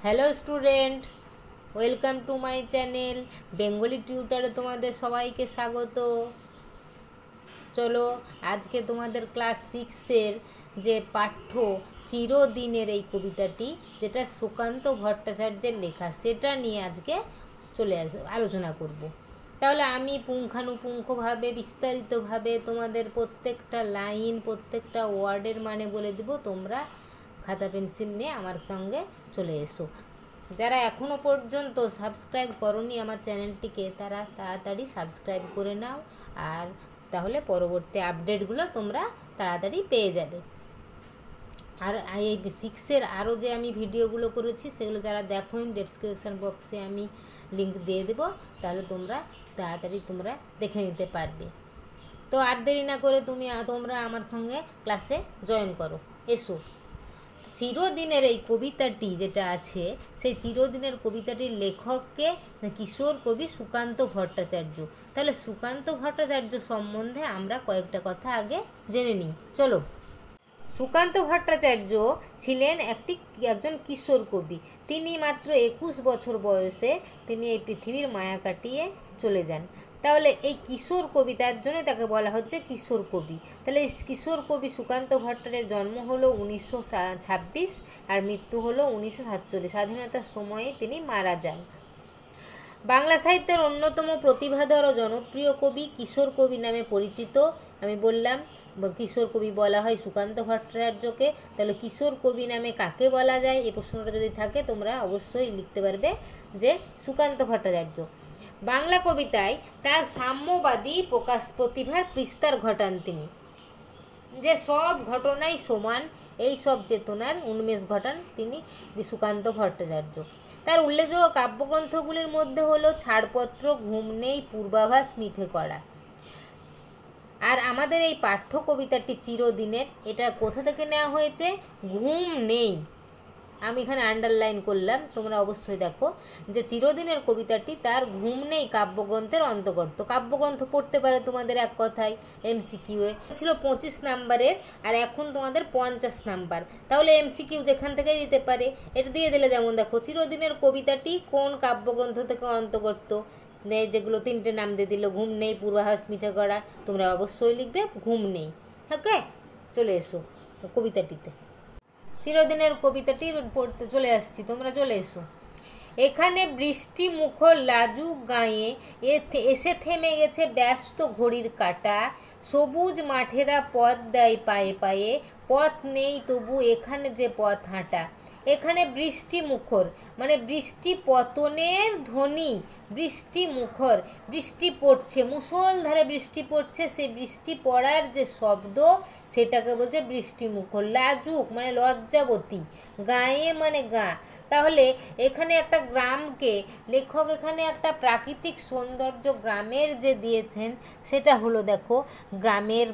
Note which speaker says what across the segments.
Speaker 1: Hello student, welcome to my channel Bengali টিউটারে তোমাদের সবাইকে স্বাগত। চলো আজকে তোমাদের ক্লাস 6-এর যে পাঠ্য চিরদিনের এই কবিতাটি, যেটা সুকান্ত ভট্টাচার্যের লেখা, সেটা নিয়ে আজকে আলোচনা করব। তাহলে আমি পুঙ্খানুপুঙ্খভাবে বিস্তারিতভাবে তোমাদের প্রত্যেকটা লাইন, প্রত্যেকটা ওয়ার্ডের মানে বলে দেব। তোমরা খাতা পেন্সিল নিয়ে আমার সঙ্গে চলে এসো। যারা এখনও পর্যন্ত সাবস্ক্রাইব করোনি আমার চ্যানেলটিকে, তারা তাড়াতাড়ি সাবস্ক্রাইব করে নাও, আর তাহলে পরবর্তী আপডেটগুলো তোমরা তাড়াতাড়ি পেয়ে যাবে। আর এই 6-এর আরও যে আমি ভিডিওগুলো করেছি, সেগুলো যারা দেখোনি, ডেসক্রিপশান বক্সে আমি লিঙ্ক দিয়ে দেবো, তাহলে তোমরা তাড়াতাড়ি দেখে নিতে পারবে। তো আর দেরি না করে তোমরা আমার সঙ্গে ক্লাসে জয়েন করো, এসো। চিরদিনের এই কবিতাটি যেটা আছে, সেই চিরদিনের কবিতাটির লেখককে কিশোর কবি সুকান্ত ভট্টাচার্য। তাহলে সুকান্ত ভট্টাচার্য সম্বন্ধে আমরা কয়েকটা কথা আগে জেনে নিই। চলো। সুকান্ত ভট্টাচার্য ছিলেন একজন কিশোর কবি। তিনি মাত্র 21 বছর বয়সে তিনি এই পৃথিবীর মায়া কাটিয়ে চলে যান। তাহলে এই কিশোর কবি, তার জন্য তাকে বলা হচ্ছে কিশোর কবি। তাহলে এই কিশোর কবি সুকান্ত ভট্টাচার্যের জন্ম হলো 1926 আর মৃত্যু হলো 1947। স্বাধীনতার সময়ে তিনি মারা যান। বাংলা সাহিত্যের অন্যতম প্রতিভাধর ও জনপ্রিয় কবি কিশোর কবি নামে পরিচিত। আমি বললাম কিশোর কবি বলা হয় সুকান্ত ভট্টাচার্যকে। তাহলে কিশোর কবি নামে কাকে বলা যায়, এই প্রশ্নটা যদি থাকে তোমরা অবশ্যই লিখতে পারবে যে সুকান্ত ভট্টাচার্য। বাংলা কবিতায় তার সাম্যবাদী প্রতিভার বিস্তার ঘটান তিনি, যে সব ঘটনাই সমান, এই সব চেতনার উন্মেষ ঘটান তিনি সুকান্ত ভট্টাচার্য। তার উল্লেখযোগ্য কাব্যগ্রন্থগুলির মধ্যে হলো ছাড়পত্র, ঘুম নেই, পূর্বাভাস, মিঠে কড়া। আর আমাদের এই পাঠ্য কবিতাটি চিরদিনের, এটা কোথা থেকে নেওয়া হয়েছে? ঘুম নেই। আমি এখানে আন্ডারলাইন করলাম, তোমরা অবশ্যই দেখো যে চিরদিনের কবিতাটি তার ঘুম নেই কাব্যগ্রন্থের অন্তর্গত। কাব্যগ্রন্থ পড়তে পারে তোমাদের এক কথায় MCQ ছিল 25 নাম্বারের, আর এখন তোমাদের 50 নাম্বার। তাহলে MCQ যেখান থেকে দিতে পারে, এটা দিয়ে দিলে, যেমন দেখো চিরদিনের কবিতাটি কোন কাব্যগ্রন্থ থেকে অন্তর্গত, যেগুলো 3টে নাম দিয়ে দিল, ঘুম নেই, পূর্বাভাস, মিঠে কড়া। তোমরা অবশ্যই লিখবে ঘুম নেই। ওকে, চলে এসো কবিতাটিতে। চিরদিনের কবিতাটি পড়তে চলে আসছি, তোমরা চলে এসো। এখানে বৃষ্টি মুখর লাজুক গায়ে এসে থেমে গেছে ব্যস্ত ঘড়ির কাঁটা। সবুজ মাঠেরা পথ দেয় পায়ে পায়ে, পথ নেই তবু এখানে যে পথ হাঁটা। এখানে বৃষ্টি মুখর মানে বৃষ্টি পতনের ধ্বনি, বৃষ্টি মুখর, বৃষ্টি পড়ছে, মুষলধারে বৃষ্টি পড়ছে, সেই বৃষ্টি পড়ার যে শব্দ, সেটাকে বলছে বৃষ্টি মুখর। লাজুক মানে লজ্জাবতী, গায়ে মানে গা। তাহলে এখানে একটা গ্রামকে লেখক এখানে একটা প্রাকৃতিক সৌন্দর্য গ্রামের যে দিয়েছেন, সেটা হলো দেখো গ্রামের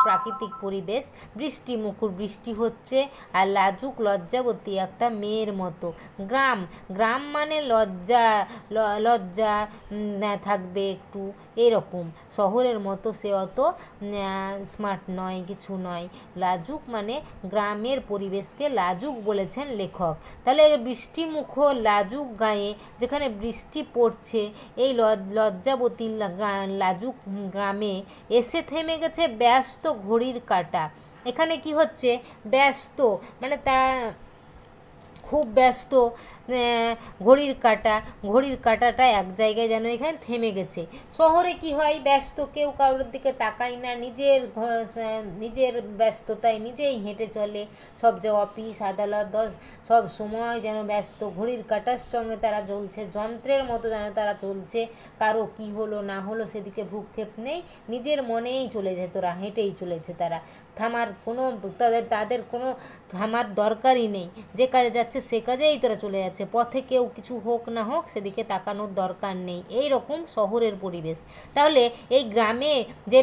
Speaker 1: প্রাকৃতিক পরিবেশ। বৃষ্টি মুখর, বৃষ্টি হচ্ছে, আর লাজুক লজ্জাবতী একটা মেয়ের মতো। গ্রাম, গ্রাম মানে লজ্জা থাকবে একটু, এরকম। শহরের মতো সে অত স্মার্ট নয়, কিছু নয়। লাজুক মানে গ্রামের পরিবেশকে লাজুক বলেছেন লেখক। তাহলে বৃষ্টিমুখর লাজুক গায়ে যেখানে বৃষ্টি পড়ছে, এই লজ্জাবতী লাজুক গ্রামে এসে থেমে গেছে ব্যস্ত ঘড়ির কাঁটা। এখানে কি হচ্ছে? ব্যস্ত মানে তা খুব ব্যস্ত ঘড়ির কাঁটা, ঘড়ির কাঁটাটা এক জায়গায় যেন এখানে থেমে গেছে। শহরে কি হয়? ব্যস্ত, কেউ কারোর দিকে তাকায় না, নিজের ব্যস্ততায় নিজেই হেঁটে চলে। সব যে অফিস আদালত সব সময় যেন ব্যস্ত, ঘড়ির কাঁটার সঙ্গে তারা চলছে, যন্ত্রের মতো যেন তারা চলছে। কারো কি হলো না হলো সেদিকে ভ্রুক্ষেপ নেই, নিজের মনেই চলেছে, তোরা হেঁটেই চলেছে তারা। থামার কোনো তাদের কোনো থামার দরকারই নেই, যে কাজে যাচ্ছে সে কাজেই তারা চলে যাচ্ছে। পথে কেউ কিছু হোক না হোক সেদিকে তাকানোর দরকার নেই, এই রকম শহরের পরিবেশ। তাহলে এই গ্রামে যে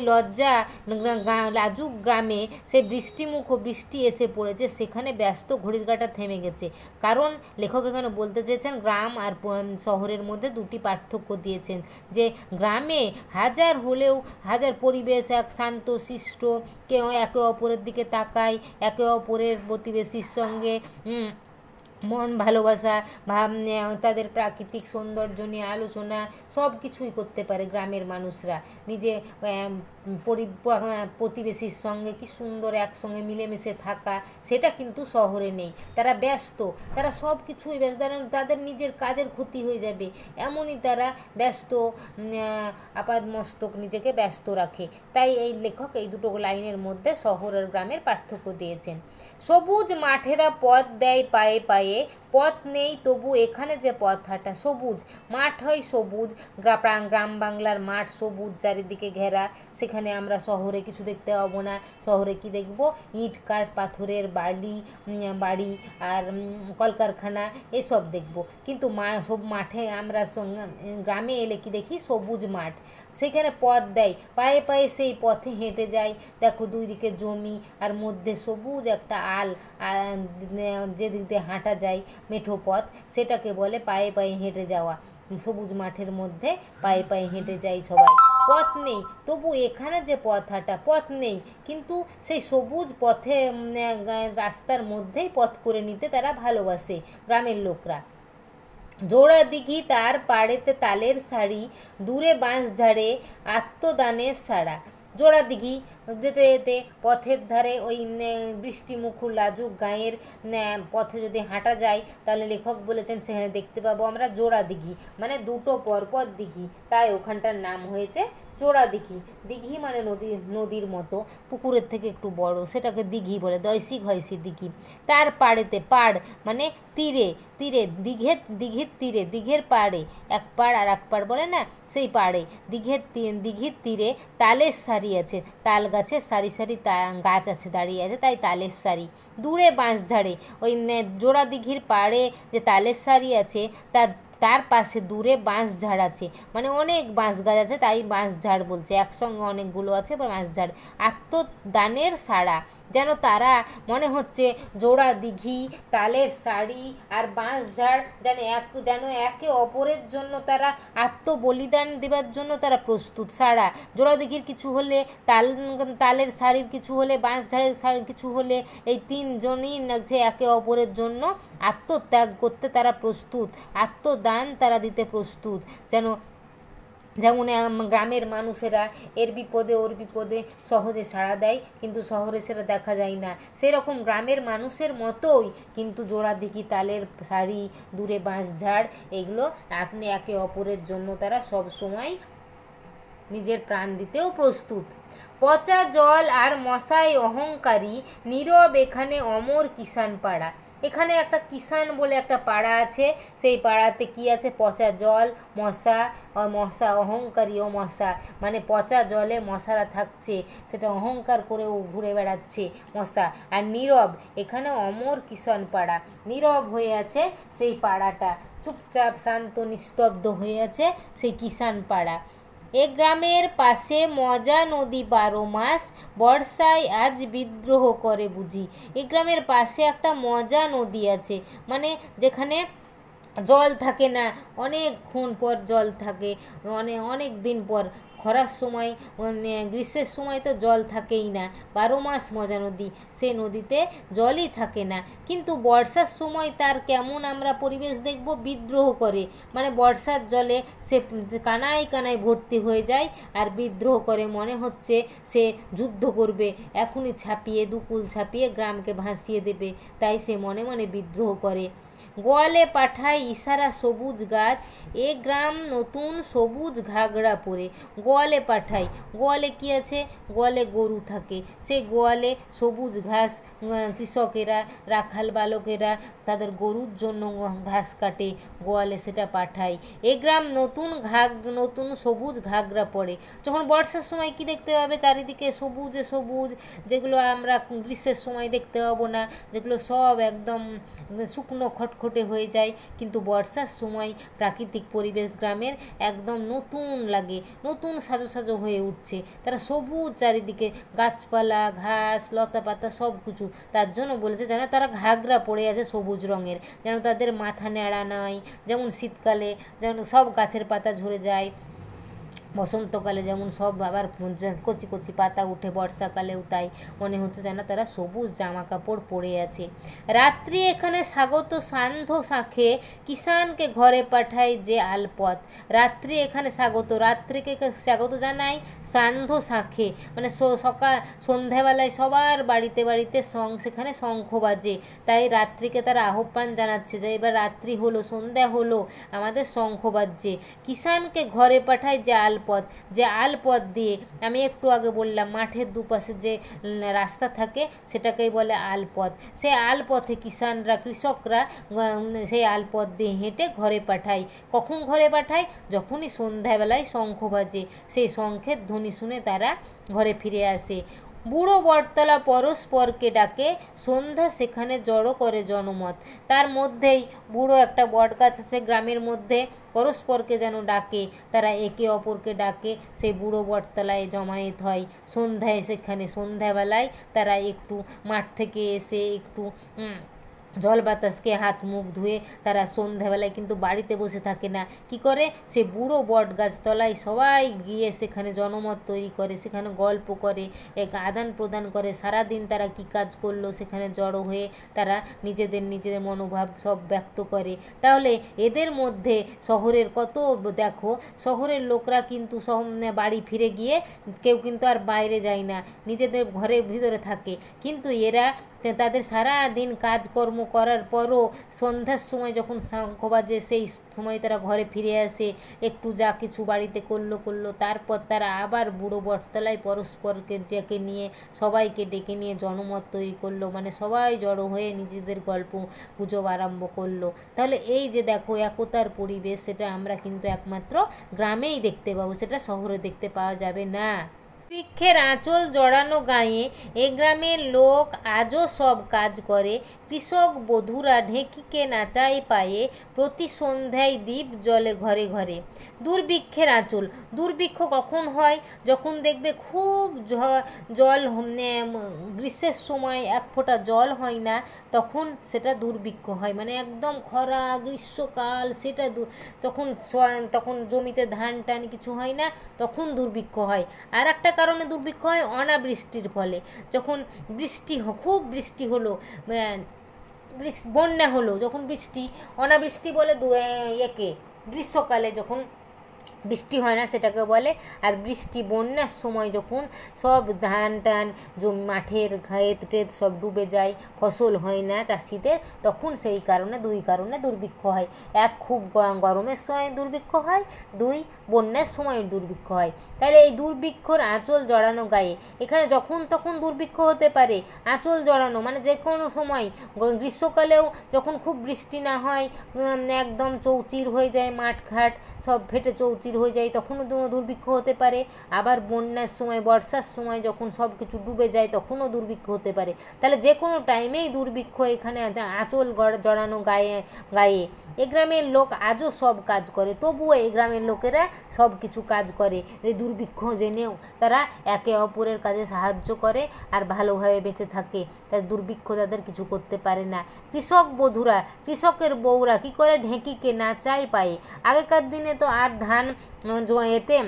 Speaker 1: লাজুক গ্রামে সে বৃষ্টিমুখ, বৃষ্টি এসে পড়েছে, সেখানে ব্যস্ত ঘড়ির কাঁটা থেমে গেছে। কারণ লেখক এখানে বলতে চেয়েছেন গ্রাম আর শহরের মধ্যে দুটি পার্থক্য দিয়েছেন, যে গ্রামে হাজার পরিবেশ এক শান্ত শিষ্ট, কেউ একে অপরের দিকে তাকায়, একে অপরের প্রতিবেশীর সঙ্গে মন ভালোবাসা তাদের প্রাকৃতিক সৌন্দর্য নিয়ে আলোচনা সব কিছুই করতে পারে গ্রামের মানুষরা। নিজে প্রতিবেশীর সঙ্গে কি সুন্দর একসঙ্গে মিলেমিশে থাকা, সেটা কিন্তু শহরে নেই। তারা ব্যস্ত, তারা সব কিছুই ব্যস্ত, তাদের নিজের কাজের ক্ষতি হয়ে যাবে এমনই তারা ব্যস্ত, আপাদমস্তক নিজেকে ব্যস্ত রাখে। তাই এই লেখক এই দুটো লাইনের মধ্যে শহর আর গ্রামের পার্থক্য দিয়েছেন। সবুজ মাঠেরা পথ দেয় পায়ে পায়ে, পথ নেই তবু এখানে যে পথ হাঁটা। সবুজ মাঠ হয় সবুজ, গ্রাম বাংলার মাঠ সবুজ চারিদিকে ঘেরা। সেখানে আমরা শহরে কিছু দেখতে পাবো না। শহরে কি দেখব? ইট কাঠ পাথরের বাড়ি আর কলকারখানা এসব দেখব। কিন্তু সব মাঠে আমরা গ্রামে এলে কি দেখি? সবুজ মাঠ, সেখানে পথ দেয় পায়ে পায়ে, সেই পথে হেঁটে যায়। দেখো দুই দিকে জমি আর মধ্যে সবুজ একটা যেদিক দিয়ে হাঁটা যায় মেঠো পথ, সেটাকে বলে পায়ে পায়ে হেঁটে যাওয়া। সবুজ মাঠের মধ্যে পায়ে পায়ে হেঁটে যায় সবাই। পথ নেই তবু এখানে যে পথ হাঁটা, পথ নেই কিন্তু সেই সবুজ পথে রাস্তার মধ্যেই পথ করে নিতে তারা ভালোবাসে গ্রামের লোকরা। জোড়া দিঘি তার পাড়েতে তালের শাড়ি, দূরে বাঁশ ঝাড়ে আত্মদানের সাড়া। জোড়া দিঘি যেতে যেতে পথের ধারে ওই বৃষ্টিমুখর লাজুক গাঁয়ের পথে যদি হাঁটা যায়, তাহলে লেখক বলেছেন সেখানে দেখতে পাবো আমরা জোড়া দিঘি, মানে দুটো পরপর দিঘি, তাই ওখানটার নাম হয়েছে জোড়া দিঘি। দিঘি মানে নদীর মতো, পুকুরের থেকে একটু বড়, সেটাকে দিঘি বলে, দৈসিক হয়সি দিঘি। তার পাড়েতে, পাড় মানে তীরে, দিঘির তীরে, দিঘের পাড়ে, এক পাড় আর এক পাড় বলে না, সেই পাড়ে দিঘির তীরে তালের সারি আছে, তাল গাছের সারি সারি গাছ আছে, দাঁড়িয়ে আছে, তাই তালের সারি। দূরে বাঁশ ঝাড়ে, ওই জোড়া দিঘির পাড়ে যে তালের সারি আছে তার পাশে দূরে বাঁশ ঝাড় আছে, মানে অনেক বাঁশ গাছ আছে, তাই বাঁশ ঝাড় বলছে, একসঙ্গে অনেকগুলো আছে বাঁশ ঝাড়। আত্মদানের সাড়া, যেন তারা মনে হচ্ছে জোড়া দিঘি, তালের শাড়ি আর বাঁশ ঝাড় যেন একে অপরের জন্য তারা আত্মবলিদান দেবার জন্য তারা প্রস্তুত। সাড়া, জোড়া দিঘির কিছু হলে, তালের শাড়ির কিছু হলে, বাঁশ ঝাড়ের শাড়ির কিছু হলে, এই তিনজনই যে একে অপরের জন্য আত্মত্যাগ করতে তারা প্রস্তুত, আত্মদান তারা দিতে প্রস্তুত। যেমন গ্রামের মানুষেরা এর বিপদে ওর বিপদে সহজে সাড়া দেয়, কিন্তু শহরে সেটা দেখা যায় না। সেরকম গ্রামের মানুষের মতোই কিন্তু জোড়া দিঘি, তালের শাড়ি, দূরে বাঁশ ঝাড়, এগুলো একে অপরের জন্য তারা সব সময় নিজের প্রাণ দিতেও প্রস্তুত। পচা জল আর মশায় অহংকারী, নীরব এখানে অমর কিষান পাড়া। এখানে একটা কিষান বলে একটা পাড়া আছে, সেই পাড়াতে কি আছে? পচা জল, মশা অহংকারী, ও মশা মানে পচা জলে মশারা থাকছে, সেটা অহংকার করেও ঘুরে বেড়াচ্ছে মশা। আর নীরব, এখানে অমর কিষান পাড়া, নীরব হয়ে আছে সেই পাড়াটা, চুপচাপ শান্ত নিস্তব্ধ হয়ে আছে সেই কিষান পাড়া। এ গ্রামের পাশে মজা নদী 12 মাস, বর্ষায় আজ বিদ্রোহ করে বুঝি। এ গ্রামের পাশে একটা মজা নদী আছে, মানে যেখানে জল থাকে না, অনেকক্ষণ পর জল থাকে, অনেক দিন পর। খরার সময়, গ্রীষ্মের সময় তো জল থাকেই না, 12 মাস মজা নদী, সে নদীতে জলই থাকে না। কিন্তু বর্ষার সময় তার কেমন আমরা পরিবেশ দেখব? বিদ্রোহ করে, মানে বর্ষার জলে সে কানায় কানায় ভর্তি হয়ে যায় আর বিদ্রোহ করে, মনে হচ্ছে সে যুদ্ধ করবে, এখনই দুকুল ছাপিয়ে গ্রামকে ভাসিয়ে দেবে, তাই সে মনে মনে বিদ্রোহ করে। গোয়ালে পাঠায় ইশারা সবুজ গাছ, এ গ্রাম নতুন সবুজ ঘাগড়া পরে। গোয়ালে পাঠায়, গোয়ালে কি আছে? গোয়ালে গরু থাকে, সেই গোয়ালে সবুজ ঘাস কৃষকেরা, রাখাল বালকেরা তাদের গরুর জন্য ঘাস কাটে, গোয়ালে সেটা পাঠায়। এ গ্রাম নতুন সবুজ ঘাগড়া পড়ে। যখন বর্ষার সময় কি দেখতে পাবে? চারিদিকে সবুজে সবুজ, যেগুলো আমরা গ্রীষ্মের সময় দেখতে পাবো না, যেগুলো সব একদম শুকনো খটখটে হয়ে যায়। কিন্তু বর্ষার সময় প্রাকৃতিক পরিবেশ গ্রামের একদম নতুন লাগে, নতুন সাজো সাজো হয়ে উঠছে, তারা সবুজ চারিদিকে, গাছপালা, ঘাস, লতা পাতা সব কিছু। তার জন্য বলেছে যেন তারা ঘাগরা পড়ে আছে সবুজ রঙের, যেন তাদের মাথা ন্যাড়া নয়, যেমন শীতকালে যেমন সব গাছের পাতা ঝরে যায়, বসন্তকালে যেমন সব আবার কচি কচি পাতা উঠে, বর্ষাকালেও তাই, মনে হচ্ছে যেন তারা সবুজ জামা কাপড় পরে আছে। রাত্রি এখানে স্বাগত সান্ধ্য শাঁখে, কিষানকে ঘরে পাঠায় যে আলপথ। রাত্রি এখানে স্বাগত, রাত্রিকে স্বাগত জানাই সান্ধ্য শাঁখে, মানে সকাল সন্ধ্যাবেলায় সবার বাড়িতে বাড়িতে সেখানে শঙ্খ বাজে, তাই রাত্রিকে তারা আহ্বান জানাচ্ছে যে এবার রাত্রি হলো, সন্ধ্যা হলো, আমাদের শঙ্খ বাজছে। কিষানকে ঘরে পাঠায় যে আলপথ, যে আলপথ দিয়ে আমি একটু আগে বললাম মাঠের দুপাশে যে রাস্তা থাকে সেটাকেই বলে আলপথ। সেই আলপথে কিষানরা, কৃষকরা সেই আলপথ দিয়ে হেঁটে ঘরে পাঠায়। কখন ঘরে পাঠায়? যখনই সন্ধ্যাবেলায় শঙ্খ বাজে, সেই শঙ্খের ধ্বনি শুনে তারা ঘরে ফিরে আসে। বুড়ো বটতলা পরস্পরকে ডাকে, সন্ধ্যা সেখানে জড়ো করে জনমত। তার মধ্যেই বুড়ো একটা বট গাছ আছে গ্রামের মধ্যে, পরস্পরকে যেন ডাকে, তারা একে অপরকে ডাকে, সেই বুড়ো বটতলায় জমায়েত হয় সন্ধ্যায়। সেখানে সন্ধ্যাবেলায় তারা একটু মাঠ থেকে এসে একটু জল বাতাসকে হাত মুখ ধুয়ে তারা সন্ধ্যাবেলায় কিন্তু বাড়িতে বসে থাকে না, কি করে? সে বুড়ো বট গাছতলায় সবাই গিয়ে সেখানে জনমত তৈরি করে, সেখানে গল্প করে, এক আদান প্রদান করে, সারাদিন তারা কি কাজ করলো সেখানে জড়ো হয়ে তারা নিজেদের মনোভাব সব ব্যক্ত করে। তাহলে এদের মধ্যে শহরের কত, দেখো শহরের লোকরা কিন্তু বাড়ি ফিরে গিয়ে কেউ কিন্তু আর বাইরে যায় না, নিজেদের ঘরের ভিতরে থাকে, কিন্তু এরা তাদের সারা দিন কাজকর্ম করার পরও সন্ধ্যার সময় যখন শঙ্খ বাজে সেই সময় তারা ঘরে ফিরে আসে, একটু যা কিছু বাড়িতে করলো, তারপর তারা আবার বুড়ো বটতলায় পরস্পরকে ডেকে নিয়ে, সবাইকে ডেকে নিয়ে জনমত তৈরি করলো, মানে সবাই জড়ো হয়ে নিজেদের গল্প গুজব আরম্ভ করলো। তাহলে এই যে দেখো একতার পরিবেশ, সেটা আমরা কিন্তু একমাত্র গ্রামেই দেখতে পাবো, সেটা শহরে দেখতে পাওয়া যাবে না। বৃক্ষের আঁচল জড়ানো গায়ে এ গ্রামের লোক আজও সব কাজ করে, কৃষক বধূরা ঢেঁকিকে নাচায় পায়ে, প্রতি সন্ধ্যায় দ্বীপ জ্বলে ঘরে ঘরে। দুর্ভিক্ষের আঁচল, দুর্ভিক্ষ কখন হয়? যখন দেখবে খুব জল, গ্রীষ্মের সময় এক ফোঁটা জল হয় না, তখন সেটা দুর্ভিক্ষ হয়, মানে একদম খরা গ্রীষ্মকাল, সেটা তখন জমিতে ধান টান কিছু হয় না, তখন দুর্ভিক্ষ হয়। আর একটা কারণে দুর্ভিক্ষ হয় অনাবৃষ্টির ফলে, যখন খুব বৃষ্টি হলো, বন্যা হলো, যখন অনাবৃষ্টি বলে গ্রীষ্মকালে যখন বৃষ্টি হয় না সেটাকে বলে। আর বন্যার সময় যখন সব ধান টান মাঠের ক্ষেত টেত সব ডুবে যায়, ফসল হয় না চাষিদের, তখন সেই কারণে দুই কারণে দুর্ভিক্ষ হয়। এক, খুব গরমের সময় দুর্ভিক্ষ হয়, দুই, বন্যার সময় দুর্ভিক্ষ হয়। তাহলে এই দুর্ভিক্ষর আঁচল জড়ানো গায়ে, এখানে যখন তখন দুর্ভিক্ষ হতে পারে। আঁচল জড়ানো মানে যে কোনো সময়, গ্রীষ্মকালেও যখন খুব বৃষ্টি না হয়, একদম চৌচির হয়ে যায়, মাঠঘাট সব ফেটে চৌচির হয়ে যায়, তখনও দুর্ভিক্ষ হতে পারে। আবার বন্যার সময়, বর্ষার সময় যখন সব কিছু ডুবে যায়, তখনও দুর্ভিক্ষ হতে পারে। তাহলে যে কোনো টাইমেই দুর্ভিক্ষ, এখানে আঁচল জড়ানো গায়ে। এ গ্রামের লোক আজও সব কাজ করে, তবুও এই গ্রামের লোকেরা সব কিছু কাজ করে, এই দুর্ভিক্ষ জেনেও তারা একে অপরের কাজে সাহায্য করে আর ভালোভাবে বেঁচে থাকে, তাই দুর্ভিক্ষ তাদের কিছু করতে পারে না। কৃষক বধূরা, কৃষকের বউরা কি করে? ঢেঁকিকে নাচায় পায়ে। আগেকার দিনে তো আর ধান এতে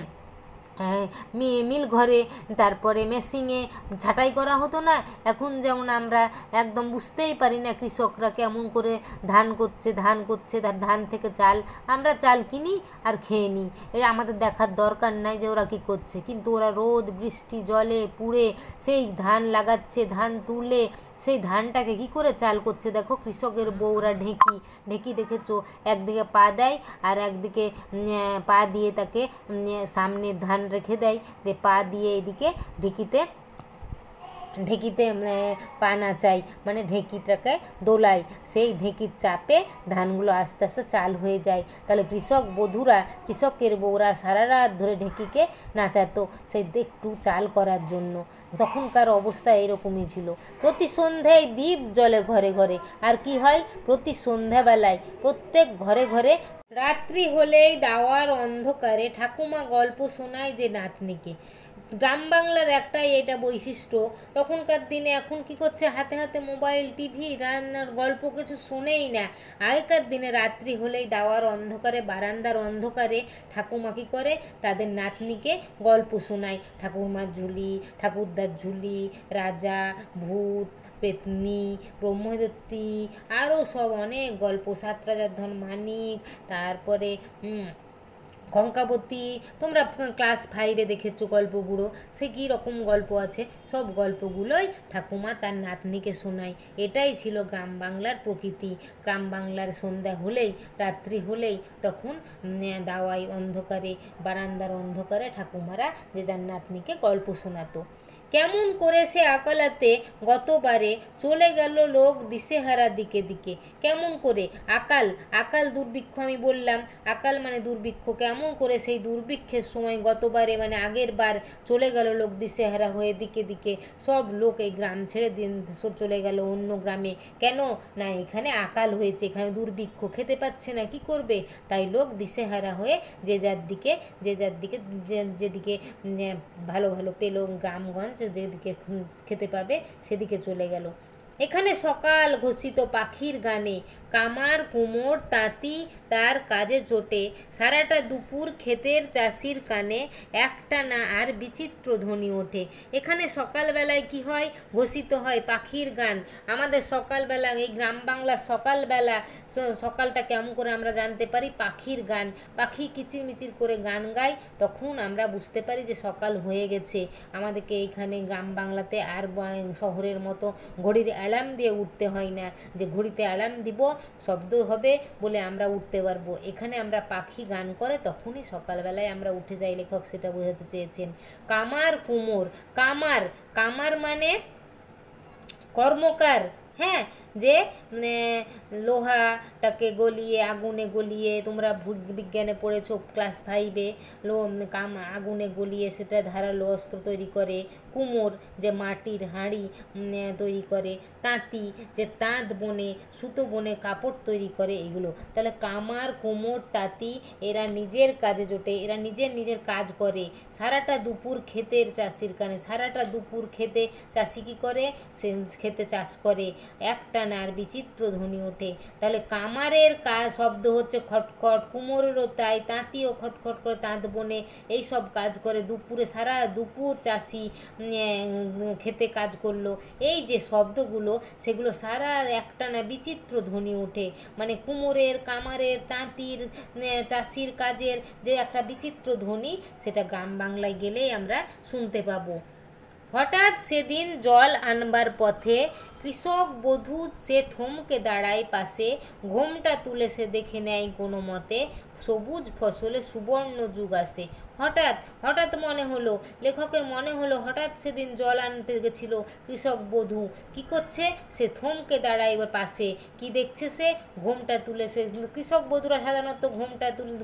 Speaker 1: মিল ঘরে, তারপরে মেশিনে ছাঁটাই করা হতো না। এখন যেমন আমরা একদম বুঝতেই পারি না কৃষকরা কেমন করে ধান করছে, তার ধান থেকে চাল, আমরা চাল কিনি আর খেয়ে নিই, এটা আমাদের দেখার দরকার নাই যে ওরা কী করছে। কিন্তু ওরা রোদ বৃষ্টি জলে পুড়ে সেই ধান লাগাচ্ছে, ধান তুলে সেই ধানটাকে কি করে চাল করছে দেখো। কৃষকের বউরা ঢেঁকি দেখেছো, একদিকে পা দেয় আর একদিকে পা দিয়ে তাকে সামনে ধান রেখে দেয়, দিয়ে পা দিয়ে এদিকে ঢেঁকিতে পা নাচাই, মানে ঢেঁকিটাকে দোলাই, সেই ঢেঁকির চাপে ধানগুলো আস্তে আস্তে চাল হয়ে যায়। তাহলে কৃষকের বউরা সারা রাত ধরে ঢেঁকিকে নাচাতো সেই একটু চাল করার জন্য। তখনকার অবস্থা এরকমই ছিল। প্রতি সন্ধ্যায় দ্বীপ জ্বলে ঘরে ঘরে। আর কি হয়? প্রতি সন্ধ্যাবেলায় প্রত্যেক ঘরে ঘরে রাত্রি হলেই দাওয়ার অন্ধকারে ঠাকুমা গল্প শোনায় যে নাতনিকে। গ্রাম বাংলার একটাই এটা বৈশিষ্ট্য, তখনকার দিনে এখন কি করছে, হাতে হাতে মোবাইল, টিভি, রান্নার গল্প কিছু শোনেই না। আগেকার দিনে রাত্রি হলেই দাওয়ার অন্ধকারে, বারান্দার অন্ধকারে ঠাকুমা কী করে, তাদের নাতনিকে গল্প শোনায়। ঠাকুরমার ঝুলি, ঠাকুরদার ঝুলি, রাজা, ভূত, পেতনি, ব্রহ্মদত্তী, আরও সব অনেক গল্প, সাত রাজার ধন, মানিক, তারপরে কঙ্কাবতী, তোমরা ক্লাস 5-এ দেখেছো গল্পগুলো, সে কী রকম গল্প আছে, সব গল্পগুলোই ঠাকুমা তার নাতনিকে শোনায়। এটাই ছিল গ্রাম বাংলার প্রকৃতি। গ্রাম বাংলার সন্ধ্যা হলেই, রাত্রি হলেই তখন দাওয়াই অন্ধকারে, বারান্দার অন্ধকারে ঠাকুমারা যে যার নাতনিকে গল্প শোনাতো। কেমন করে সে আকালাতে গতবারে চলে গেল লোক দিশেহারা দিকে দিকে। কেমন করে আকাল, আকাল দুর্ভিক্ষ, আমি বললাম আকাল মানে দুর্ভিক্ষ। কেমন করে সেই দুর্ভিক্ষের সময় গতবারে মানে আগের বার চলে গেল লোক দিশেহারা হয়ে দিকে দিকে। সব লোক এই গ্রাম ছেড়ে চলে গেল অন্য গ্রামে। কেন না, এখানে আকাল হয়েছে, এখানে দুর্ভিক্ষ, খেতে পাচ্ছে না, কি করবে, তাই লোক দিশেহারা হয়ে যে যার দিকে যেদিকে ভালো ভালো পেল, গ্রামগঞ্জ যেদিকে খেতে পাবে সেদিকে চলে গেল। এখানে সকাল ঘোষিত পাখির গানে, কামার কুমোর তাঁতি তার কাজে জোটে, সারাটা দুপুর ক্ষেতের চাষির কানে একটা না আর বিচিত্র ধ্বনি ওঠে। এখানে সকালবেলায় কি হয়, ঘোষিত হয় পাখির গান। আমাদের সকালবেলা, এই গ্রাম বাংলার সকালবেলা, সকালটা কেমন করে আমরা জানতে পারি, পাখির গান, পাখি কিচিরমিচির করে গান গায়, তখন আমরা বুঝতে পারি যে সকাল হয়ে গেছে। আমাদেরকে এইখানে গ্রাম বাংলাতে আর শহরের মতো ঘড়ির অ্যালার্ম দিয়ে উঠতে হয় না, যে ঘড়িতে অ্যালার্ম দিব শব্দ হবে বলে আমরা উঠতে পারবো। এখানে আমরা পাখি গান করে তখনই সকালবেলায় আমরা উঠে যাই। লেখক সেটা বোঝাতে চেয়েছেন। কামার কুমোর, কামার, কামার মানে কর্মকার, হ্যাঁ, যে লোহাটাকে গলিয়ে, আগুনে গলিয়ে, তোমরা বিজ্ঞানে পড়েছো ক্লাস 5-এ, আগুনে গলিয়ে সেটা ধারালো অস্ত্র তৈরি করে। কুমোর যে মাটির হাঁড়ি তৈরি করে। তাঁতি যে তাঁত বনে, সুতো বনে কাপড় তৈরি করে, এগুলো। তাহলে কামার, কুমোর, তাঁতি এরা নিজের কাজে জোটে, এরা নিজের কাজ করে। সারাটা দুপুর ক্ষেতের চাষির কানে, সারাটা দুপুর খেতে চাষি কী করে, সে খেতে চাষ করে, একটা না আর বিচিত্র ধ্বনি ওঠে। তাহলে কামারের কাজ শব্দ হচ্ছে খটখট, কুমোরেরও তাই, তাঁতিও খটখট করে তাঁত বনে এই সব কাজ করে। দুপুরে সারা দুপুর চাষি খেতে কাজ করলো। এই যে শব্দগুলো, সেগুলো সারা একটা না বিচিত্র ধ্বনি ওঠে। মানে কুমোরের, কামারের, তাঁতির, চাষির কাজের যে একটা বিচিত্র ধ্বনি, সেটা গ্রাম বাংলায় গেলেই আমরা শুনতে পাবো। হঠাৎ সেদিন জল আনবার পথে কৃষক বধূ সে থমকে দাঁড়ায় পাশে, ঘোমটা তুলে সে দেখে নেয় কোনো মতে, সবুজ ফসলে সুবর্ণ যুগ আসে। হঠাৎ, হঠাৎ মনে হলো, লেখকের মনে হলো হঠাৎ সেদিন জল আনতে গেছিল কৃষক বধূ, কি করছে, সে থমকে দাঁড়ায় এবার পাশে, কি দেখছে সে, ঘোমটা তুলে। সে কৃষক বধূরা সাধারণত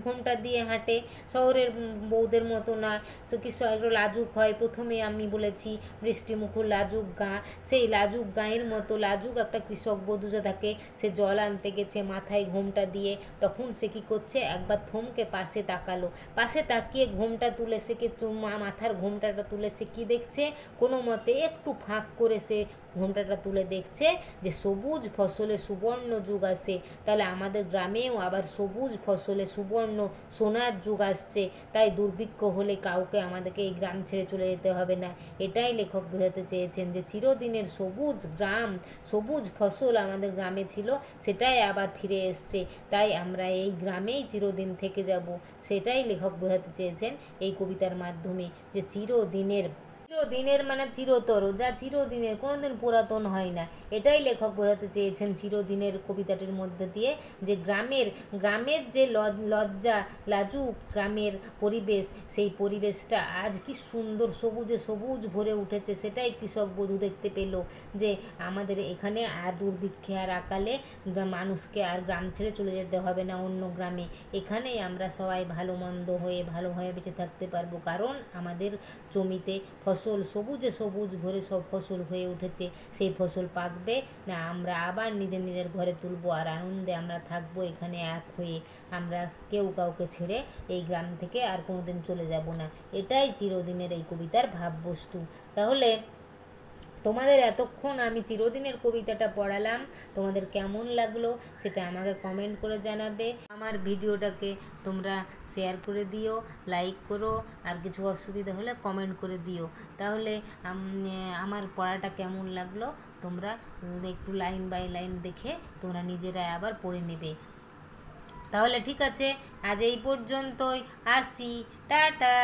Speaker 1: ঘোমটা দিয়ে হাঁটে, শহরের বউদের মতো না। সে কৃষক একটু লাজুক হয়, প্রথমে আমি বলেছি বৃষ্টিমুখর লাজুক গা, সেই লাজুক গাঁয়ের মতো লাজুক একটা কৃষক বধূ যে থাকে, সে জল আনতে গেছে মাথায় ঘোমটা দিয়ে। তখন সে কি করছে, একবার থমকে পাশে তাকালো, পাশে তাকিয়ে ঘোমটা তুলে সে মাথার ঘোমটাটা তুলে সে কি দেখছে, কোনো মতে একটু ফাঁক করে সে ঘোমটাটা তুলে দেখছে যে সবুজ ফসলে সুবর্ণ যুগ আসে। তাহলে আমাদের গ্রামেও আবার সবুজ ফসলে সুবর্ণ সোনার যুগ আসছে। তাই দুর্ভিক্ষ হলে কাউকে আমাদেরকে এই গ্রাম ছেড়ে চলে যেতে হবে না। এটাই লেখক বোঝাতে চেয়েছেন, যে চিরদিনের সবুজ গ্রাম, সবুজ ফসল আমাদের গ্রামে ছিল, সেটাই আবার ফিরে এসছে। তাই আমরা এই গ্রামেই চিরদিন থেকে যাব। সেটাই লেখক বোঝাতে চেয়েছেন এই কবিতার মাধ্যমে, যে চিরদিনের, চিরদিনের মানে চিরতর, যা চিরদিনের, কোনোদিন পুরাতন হয় না। এটাই লেখক বোঝাতে চেয়েছেন চিরদিনের কবিতাটির মধ্যে দিয়ে, যে গ্রামের যে লজ্জা লাজুক গ্রামের পরিবেশ, সেই পরিবেশটা আজ কি সুন্দর সবুজে সবুজ ভরে উঠেছে। সেটাই কৃষক বধূ দেখতে পেল, যে আমাদের এখানে আর দুর্ভিক্ষে আর আকালে মানুষকে আর গ্রাম ছেড়ে চলে যেতে হবে না অন্য গ্রামে। এখানেই আমরা সবাই ভালো মন্দ হয়ে ভালোভাবে বেঁচে থাকতে পারবো, কারণ আমাদের জমিতে ফসল ফসল সবুজে সবুজ ভরে সব ফসল হয়ে উঠেছে, সেই ফসল পাকবে না আমরা আবার নিজের নিজের ঘরে তুলবো আর আনন্দে আমরা থাকবো এখানে এক হয়ে, আমরা কেউ কাউকে ছেড়ে এই গ্রাম থেকে আর কোনোদিন চলে যাব না। এটাই চিরদিনের এই কবিতার ভাববস্তু। তাহলে তোমাদের এতক্ষণ আমি চিরদিনের কবিতাটা পড়ালাম, তোমাদের কেমন লাগলো সেটা আমাকে কমেন্ট করে জানাবে। আমার ভিডিওটাকে তোমরা শেয়ার করে দিও, লাইক করো, আর কিছু অসুবিধা হলে কমেন্ট করে দিও। তাহলে আমার পড়াটা কেমন লাগলো তোমরা একটু লাইন বাই লাইন দেখে তোমরা নিজেরাই আবার পড়ে নেবে। তাহলে ঠিক আছে, আজ এই পর্যন্তই, আসি, টাটা।